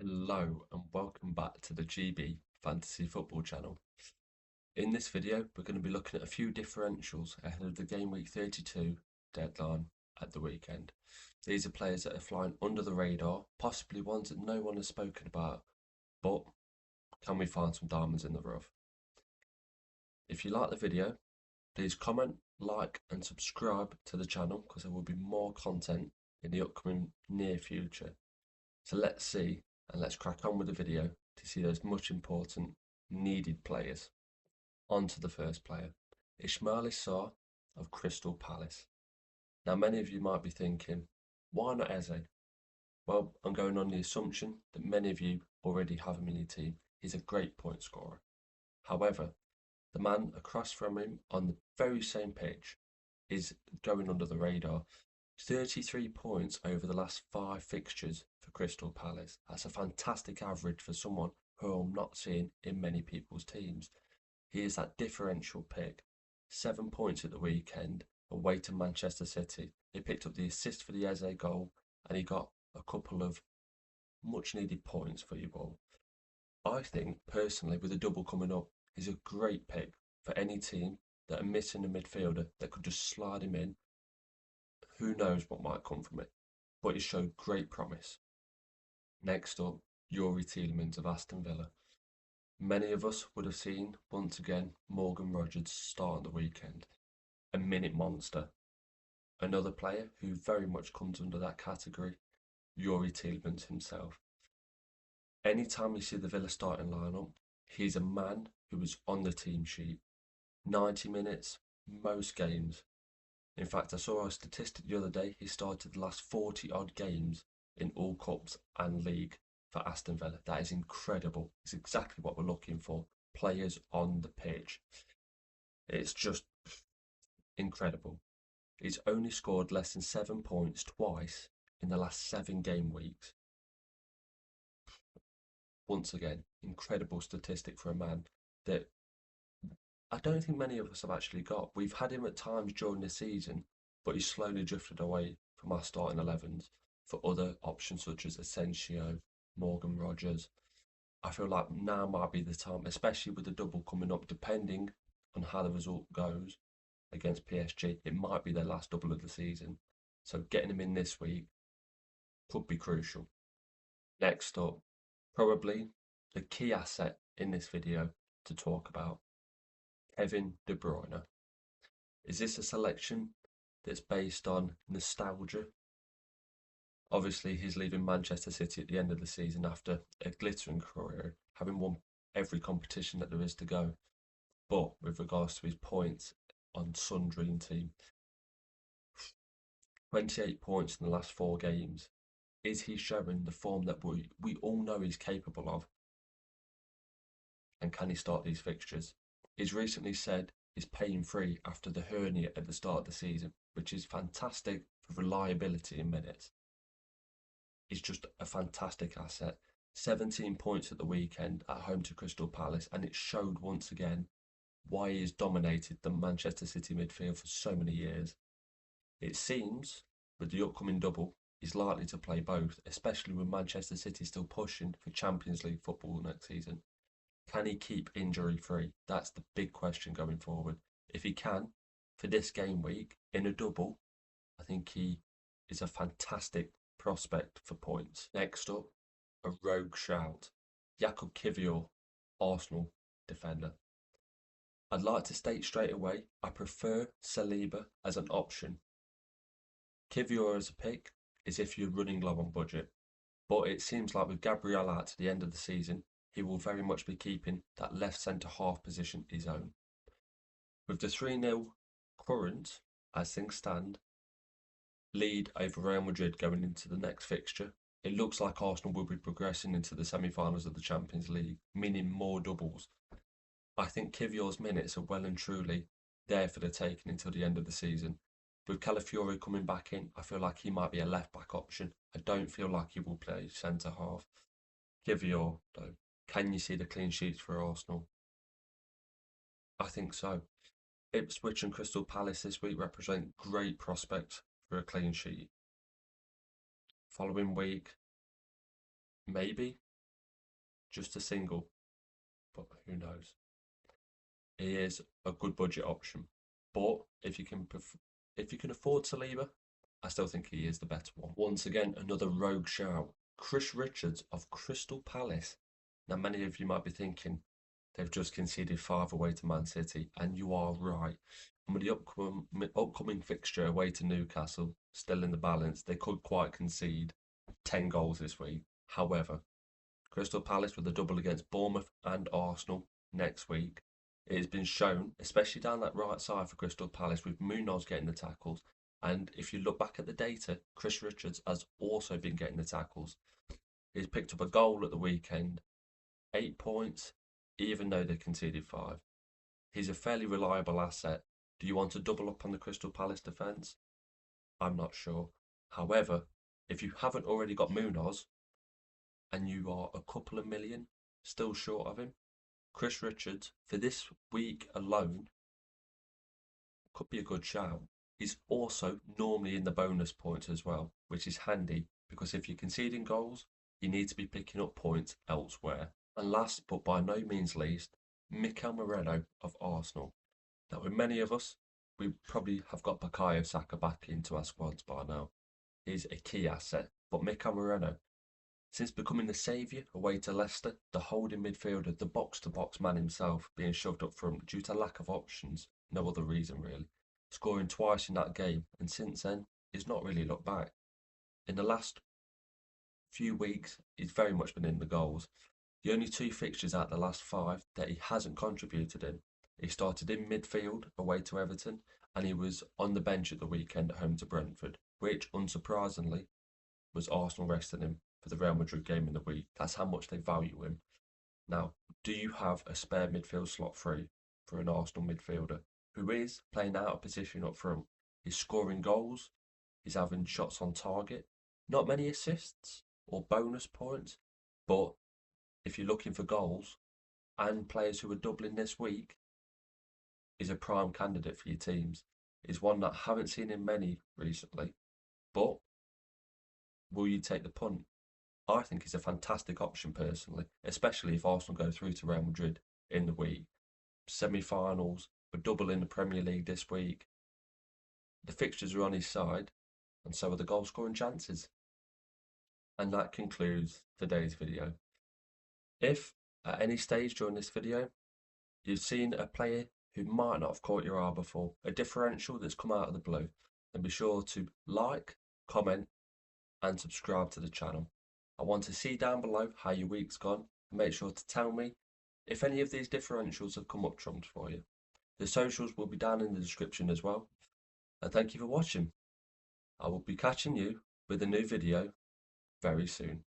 Hello and welcome back to the GB Fantasy Football channel. In this video, we're going to be looking at a few differentials ahead of the Game Week 32 deadline at the weekend. These are players that are flying under the radar, possibly ones that no one has spoken about, but can we find some diamonds in the rough? If you like the video, please comment, like and subscribe to the channel because there will be more content in the upcoming near future. So let's see and let's crack on with the video to see those much important needed players. On to the first player, Ismail Sarr of Crystal Palace. Now many of you might be thinking, why not Eze? Well, I'm going on the assumption that many of you already have him in your team. He's a great point scorer. However, the man across from him on the very same pitch is going under the radar. 33 points over the last 5 fixtures for Crystal Palace. That's a fantastic average for someone who I'm not seeing in many people's teams. He is that differential pick. 7 points at the weekend away to Manchester City. He picked up the assist for the Eze goal and he got a couple of much needed points for you all. I think personally with a double coming up, he's a great pick for any team that are missing a midfielder that could just slide him in. Who knows what might come from it, but he showed great promise. Next up, Youri Tielemans of Aston Villa. Many of us would have seen, once again, Morgan Rogers start on the weekend. A minute monster. Another player who very much comes under that category, Youri Tielemans himself. Anytime you see the Villa starting lineup, he's a man who is on the team sheet. 90 minutes, most games. In fact, I saw a statistic the other day, he started the last 40 odd games in all cups and league for Aston Villa. That is incredible. It's exactly what we're looking for. Players on the pitch. It's just incredible. He's only scored less than 7 points twice in the last 7 game weeks. Once again, incredible statistic for a man that I don't think many of us have actually got. We've had him at times during the season, but he's slowly drifted away from our starting 11s for other options such as Asensio, Morgan Rogers. I feel like now might be the time, especially with the double coming up, depending on how the result goes against PSG. It might be their last double of the season. So getting him in this week could be crucial. Next up, probably the key asset in this video to talk about, Kevin De Bruyne. Is this a selection that's based on nostalgia? Obviously, he's leaving Manchester City at the end of the season after a glittering career, having won every competition that there is to go. But with regards to his points on Sun Dream Team, 28 points in the last 4 games. Is he showing the form that we all know he's capable of? And can he start these fixtures? He's recently said he's pain free after the hernia at the start of the season, which is fantastic for reliability in minutes. He's just a fantastic asset. 17 points at the weekend at home to Crystal Palace, and it showed once again why he has dominated the Manchester City midfield for so many years. It seems, with the upcoming double, he's likely to play both, especially with Manchester City still pushing for Champions League football next season. Can he keep injury free? That's the big question going forward. If he can, for this game week, in a double, I think he is a fantastic prospect for points. Next up, a rogue shout. Jakub Kiwior, Arsenal defender. I'd like to state straight away, I prefer Saliba as an option. Kiwior as a pick is if you're running low on budget. But it seems like with Gabriel out to the end of the season, he will very much be keeping that left centre-half position his own. With the 3-0 current, as things stand, lead over Real Madrid going into the next fixture, it looks like Arsenal will be progressing into the semi-finals of the Champions League, meaning more doubles. I think Kiwior's minutes are well and truly there for the taking until the end of the season. With Calafiori coming back in, I feel like he might be a left-back option. I don't feel like he will play centre-half. Kiwior, though. Can you see the clean sheets for Arsenal? I think so. Ipswich and Crystal Palace this week represent great prospects for a clean sheet. Following week, maybe, just a single, but who knows. He is a good budget option, but if you can afford Saliba, I still think he is the better one. Once again, another rogue shout. Chris Richards of Crystal Palace. Now, many of you might be thinking they've just conceded 5 away to Man City, and you are right. And with the upcoming fixture away to Newcastle still in the balance, they could quite concede 10 goals this week. However, Crystal Palace with a double against Bournemouth and Arsenal next week. It has been shown, especially down that right side for Crystal Palace, with Munoz getting the tackles. And if you look back at the data, Chris Richards has also been getting the tackles. He's picked up a goal at the weekend, 8 points, even though they conceded 5. He's a fairly reliable asset. Do you want to double up on the Crystal Palace defence? I'm not sure. However, if you haven't already got Munoz and you are a couple of million still short of him, Chris Richards, for this week alone, could be a good shout. He's also normally in the bonus points as well, which is handy because if you're conceding goals, you need to be picking up points elsewhere. And last but by no means least, Mikel Merino of Arsenal. Now, with many of us, we probably have got Bukayo Saka back into our squads by now. He's a key asset, but Mikel Merino, since becoming the saviour away to Leicester, the holding midfielder, the box-to-box man himself, being shoved up front due to lack of options, no other reason really, scoring twice in that game, and since then, he's not really looked back. In the last few weeks, he's very much been in the goals. The only 2 fixtures out of the last 5 that he hasn't contributed in. He started in midfield away to Everton, and he was on the bench at the weekend at home to Brentford, which, unsurprisingly, was Arsenal resting him for the Real Madrid game in the week. That's how much they value him. Now, do you have a spare midfield slot free for an Arsenal midfielder who is playing out of position up front? He's scoring goals, he's having shots on target, not many assists or bonus points, but if you're looking for goals and players who are doubling this week, is a prime candidate for your teams. Is one that I haven't seen in many recently, but will you take the punt? I think he's a fantastic option personally, especially if Arsenal go through to Real Madrid in the week. Semi-finals, a double in the Premier League this week. The fixtures are on his side, and so are the goal scoring chances. And that concludes today's video. If at any stage during this video you've seen a player who might not have caught your eye before, a differential that's come out of the blue, then be sure to like, comment and subscribe to the channel. I want to see down below how your week's gone, and make sure to tell me if any of these differentials have come up trumps for you. The socials will be down in the description as well. And thank you for watching. I will be catching you with a new video very soon.